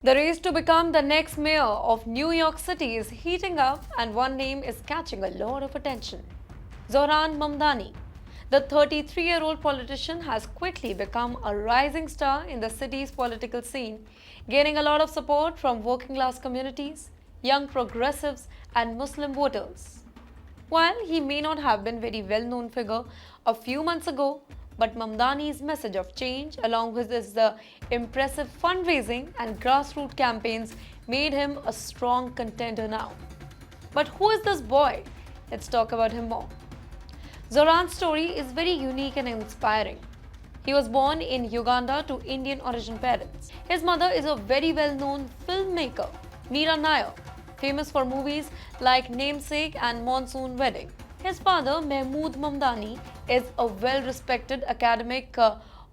The race to become the next mayor of New York City is heating up, and one name is catching a lot of attention. Zohran Mamdani. The 33-year-old politician has quickly become a rising star in the city's political scene, gaining a lot of support from working-class communities, young progressives, and Muslim voters. While he may not have been a very well-known figure a few months ago, but Mamdani's message of change, along with his impressive fundraising and grassroots campaigns, made him a strong contender now. But who is this boy? Let's talk about him more. Zohran's story is very unique and inspiring. He was born in Uganda to Indian origin parents. His mother is a very well-known filmmaker, Meera Nair, famous for movies like Namesake and Monsoon Wedding. His father, Mahmood Mamdani, is a well-respected academic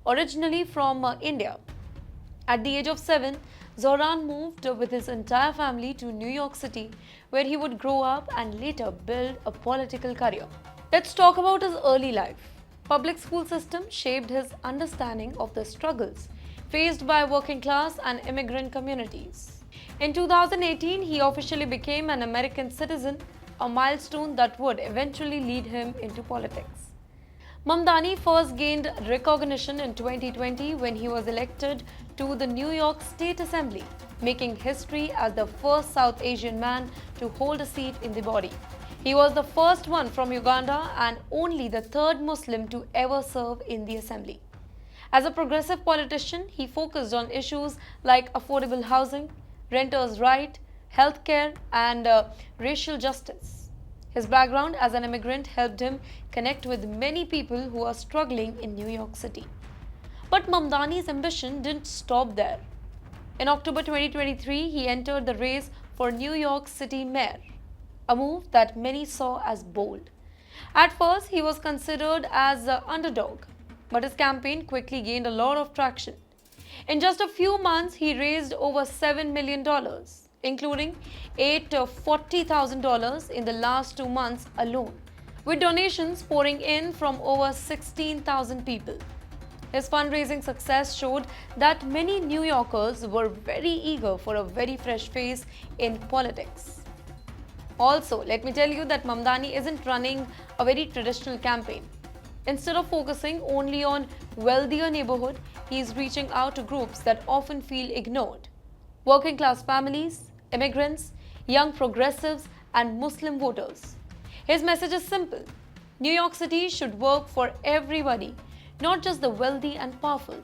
originally from India. At the age of 7, Zohran moved with his entire family to New York City, where he would grow up and later build a political career. Let's talk about his early life. Public school system shaped his understanding of the struggles faced by working class and immigrant communities. In 2018, he officially became an American citizen, a milestone that would eventually lead him into politics. Mamdani first gained recognition in 2020 when he was elected to the New York State Assembly, making history as the first South Asian man to hold a seat in the body. He was the first one from Uganda and only the third Muslim to ever serve in the assembly. As a progressive politician, he focused on issues like affordable housing, renters' rights, healthcare, and racial justice. His background as an immigrant helped him connect with many people who are struggling in New York City. But Mamdani's ambition didn't stop there. In October 2023, he entered the race for New York City mayor, a move that many saw as bold. At first, he was considered as an underdog, but his campaign quickly gained a lot of traction. In just a few months, he raised over $7 million, including $40,000 in the last 2 months alone, with donations pouring in from over 16,000 people. His fundraising success showed that many New Yorkers were very eager for a very fresh face in politics. Also, let me tell you that Mamdani isn't running a very traditional campaign. Instead of focusing only on wealthier neighborhoods, he is reaching out to groups that often feel ignored: working class families, immigrants, young progressives, and Muslim voters. His message is simple: New York City should work for everybody, not just the wealthy and powerful.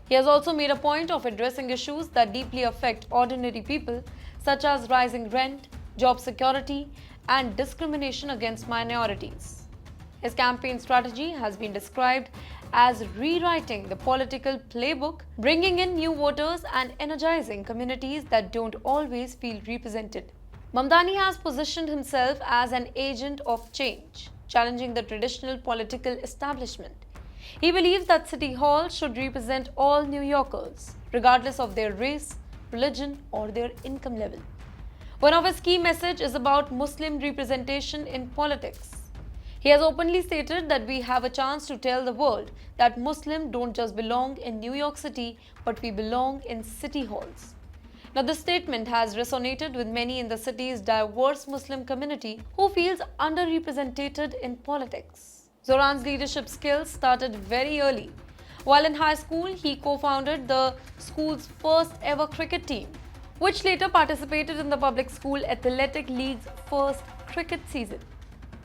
He has also made a point of addressing issues that deeply affect ordinary people, such as rising rent, job security, and discrimination against minorities. His campaign strategy has been described as rewriting the political playbook, bringing in new voters and energizing communities that don't always feel represented. Mamdani has positioned himself as an agent of change, challenging the traditional political establishment. He believes that City Hall should represent all New Yorkers, regardless of their race, religion, or their income level. One of his key messages is about Muslim representation in politics. He has openly stated that we have a chance to tell the world that Muslims don't just belong in New York City, but we belong in city halls. Now, this statement has resonated with many in the city's diverse Muslim community who feels underrepresented in politics. Zohran's leadership skills started very early. While in high school, he co-founded the school's first ever cricket team, which later participated in the public school athletic league's first cricket season.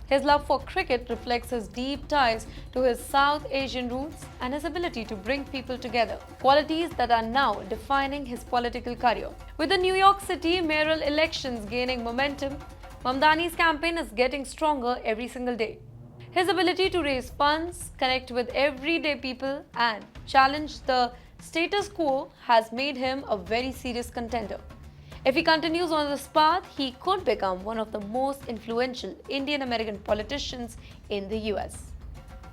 His love for cricket reflects his deep ties to his South Asian roots and his ability to bring people together, qualities that are now defining his political career. With the New York City mayoral elections gaining momentum, Mamdani's campaign is getting stronger every single day. His ability to raise funds, connect with everyday people, and challenge the status quo has made him a very serious contender. If he continues on this path, he could become one of the most influential Indian American politicians in the US.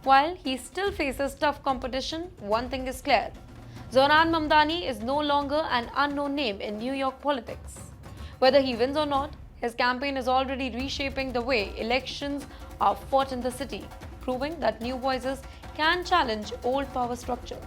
While he still faces tough competition, one thing is clear: Zohran Mamdani is no longer an unknown name in New York politics. Whether he wins or not, his campaign is already reshaping the way elections are fought in the city, proving that new voices can challenge old power structures.